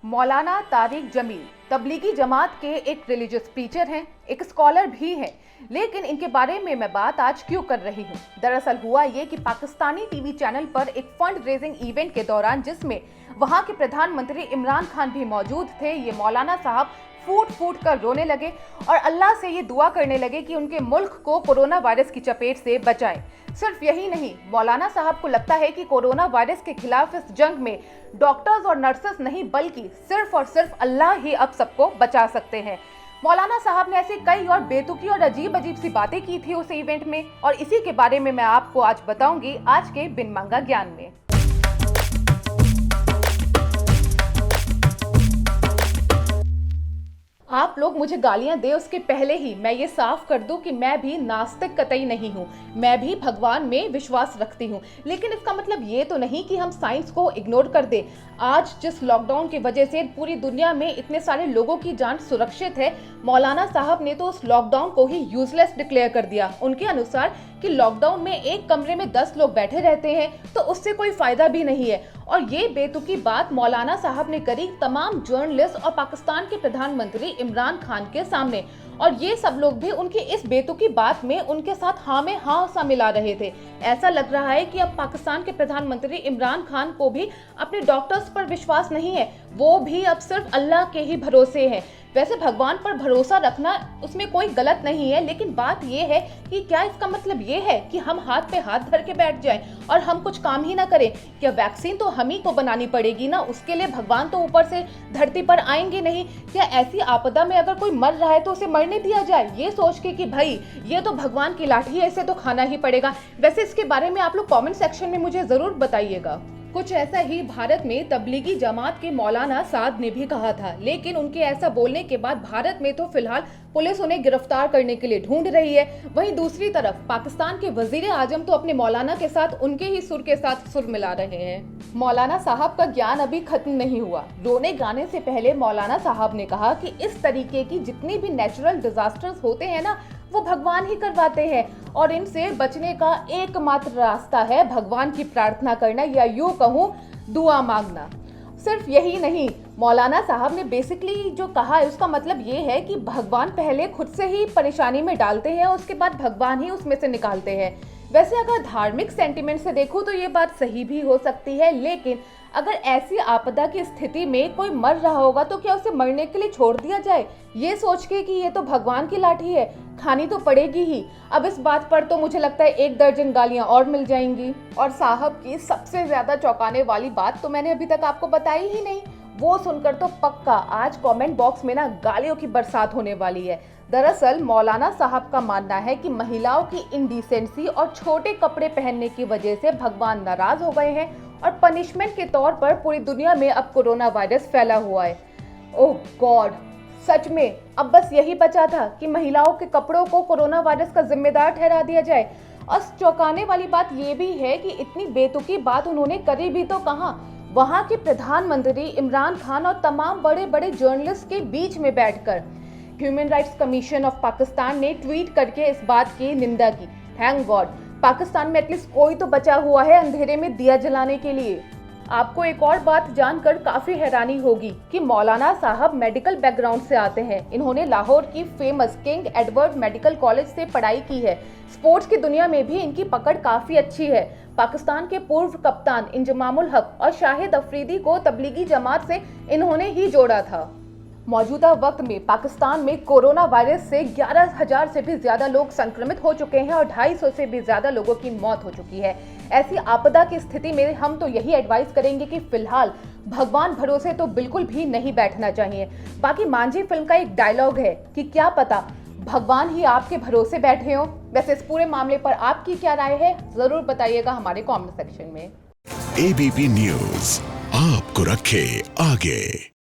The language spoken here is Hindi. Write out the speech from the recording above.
मौलाना तारिक जमील तबलीगी जमात के एक रिलीजियस टीचर हैं, एक स्कॉलर भी हैं, लेकिन इनके बारे में मैं बात आज क्यों कर रही हूँ। दरअसल हुआ ये कि पाकिस्तानी टीवी चैनल पर एक फंड रेजिंग इवेंट के दौरान, जिसमें वहाँ के प्रधानमंत्री इमरान खान भी मौजूद थे, ये मौलाना साहब फूट फूट कर रोने लगे और अल्लाह से ये दुआ करने लगे कि उनके मुल्क को कोरोना वायरस की चपेट से बचाएं। सिर्फ यही नहीं, मौलाना साहब को लगता है कि कोरोना वायरस के खिलाफ इस जंग में डॉक्टर्स और नर्सेस नहीं, बल्कि सिर्फ और सिर्फ अल्लाह ही अब सबको बचा सकते हैं। मौलाना साहब ने ऐसी कई और बेतुकी और अजीब अजीब सी बातें की थी उस इवेंट में, और इसी के बारे में मैं आपको आज बताऊंगी आज के बिन मांगा ज्ञान में। आप लोग मुझे गालियां दे उसके पहले ही मैं ये साफ कर दूं कि मैं भी नास्तिक कतई नहीं हूं, मैं भी भगवान में विश्वास रखती हूं, लेकिन इसका मतलब ये तो नहीं कि हम साइंस को इग्नोर कर दें। आज जिस लॉकडाउन की वजह से पूरी दुनिया में इतने सारे लोगों की जान सुरक्षित है, मौलाना साहब ने तो उस लॉकडाउन को ही यूजलेस डिक्लेयर कर दिया। उनके अनुसार कि लॉकडाउन में एक कमरे में 10 लोग बैठे रहते हैं तो उससे कोई फायदा भी नहीं है। और ये बेतुकी बात मौलाना साहब ने करी तमाम जर्नलिस्ट और पाकिस्तान के प्रधानमंत्री इमरान खान के सामने, और ये सब लोग भी उनकी इस बेतुकी बात में उनके साथ हाँ में हाँ सा मिला रहे थे। ऐसा लग रहा है कि अब पाकिस्तान के प्रधानमंत्री इमरान खान को भी अपने डॉक्टर्स पर विश्वास नहीं है, वो भी अब सिर्फ अल्लाह के ही भरोसे हैं। वैसे भगवान पर भरोसा रखना उसमें कोई गलत नहीं है, लेकिन बात यह है कि क्या इसका मतलब ये है कि हम हाथ पे हाथ धर के बैठ जाएं और हम कुछ काम ही ना करें? क्या वैक्सीन तो हम ही को बनानी पड़ेगी ना, उसके लिए भगवान तो ऊपर से धरती पर आएंगे नहीं? क्या ऐसी आपदा में अगर कोई मर रहा है तो उसे मरने दिया जाए, ये सोच के कि भाई ये तो भगवान की लाठी है, इसे तो खाना ही पड़ेगा? वैसे इसके बारे में आप लोग कॉमेंट सेक्शन में मुझे जरूर बताइएगा। कुछ ऐसा ही भारत में तबलीगी जमात के मौलाना साद ने भी कहा था, लेकिन उनके ऐसा बोलने के बाद भारत में तो फिलहाल पुलिस उन्हें गिरफ्तार करने के लिए ढूंढ रही है। वहीं दूसरी तरफ पाकिस्तान के वजीर आजम तो अपने मौलाना के साथ उनके ही सुर के साथ सुर मिला रहे हैं। मौलाना साहब का ज्ञान अभी खत्म नहीं हुआ। रोने गाने से पहले मौलाना साहब ने कहा कि इस तरीके की जितनी भी नेचुरल डिजास्टर्स होते हैं ना, वो भगवान ही करवाते हैं, और इनसे बचने का एकमात्र रास्ता है भगवान की प्रार्थना करना, या यूं कहूँ दुआ मांगना। सिर्फ यही नहीं, मौलाना साहब ने बेसिकली जो कहा है उसका मतलब ये है कि भगवान पहले खुद से ही परेशानी में डालते हैं, उसके बाद भगवान ही उसमें से निकालते हैं। वैसे अगर धार्मिक सेंटिमेंट से देखो तो ये बात सही भी हो सकती है, लेकिन अगर ऐसी आपदा की स्थिति में कोई मर रहा होगा तो क्या उसे मरने के लिए छोड़ दिया जाए, ये सोच के कि ये तो भगवान की लाठी है, खानी तो पड़ेगी ही? अब इस बात पर तो मुझे लगता है 1 दर्जन गालियां और मिल जाएंगी। और साहब की सबसे ज्यादा चौंकाने वाली बात तो मैंने अभी तक आपको बताई ही नहीं, वो सुनकर तो पक्का आज कमेंट बॉक्स में ना गालियों की बरसात होने वाली है। दरअसल मौलाना साहब का मानना है कि महिलाओं की इनडिसेंसी और छोटे कपड़े पहनने की वजह से भगवान नाराज हो गए हैं, और पनिशमेंट के तौर पर पूरी दुनिया में अब कोरोना वायरस फैला हुआ है। ओह गॉड, सच में अब बस यही बचा था कि महिलाओं के कपड़ों को कोरोना वायरस का जिम्मेदार ठहरा दिया जाए। और चौंकाने वाली बात यह भी है कि इतनी बेतुकी बात उन्होंने करी भी तो कहां, वहां के प्रधानमंत्री इमरान खान और तमाम बड़े बड़े जर्नलिस्ट के बीच में बैठकर। Human rights commission of Pakistan ने ट्वीट करके इस बात की निंदा की। थैंक गॉड, पाकिस्तान में एटलीस्ट कोई तो बचा हुआ है अंधेरे में दिया जलाने के लिए। आपको एक और बात जानकर काफी हैरानी होगी कि मौलाना साहब मेडिकल बैकग्राउंड से आते हैं। इन्होंने लाहौर की famous king Edward medical college से पढ़ाई की है। स्पोर्ट्स की दुनिया में भी इनकी पकड़ काफी अच्छी है। पाकिस्तान के पूर्व कप्तान इंजमामुल हक और शाहिद अफरीदी को तबलीगी जमात से इन्होंने ही जोड़ा था। मौजूदा वक्त में पाकिस्तान में कोरोना वायरस से 11,000 से भी ज्यादा लोग संक्रमित हो चुके हैं और 250 से भी ज्यादा लोगों की मौत हो चुकी है। ऐसी आपदा की स्थिति में हम तो यही एडवाइस करेंगे कि फिलहाल भगवान भरोसे तो बिल्कुल भी नहीं बैठना चाहिए। बाकी मांझी फिल्म का एक डायलॉग है कि क्या पता भगवान ही आपके भरोसे बैठे हो। वैसे इस पूरे मामले पर आपकी क्या राय है, जरूर बताइएगा हमारे कमेंट सेक्शन में। एबीपी न्यूज आपको रखे आगे।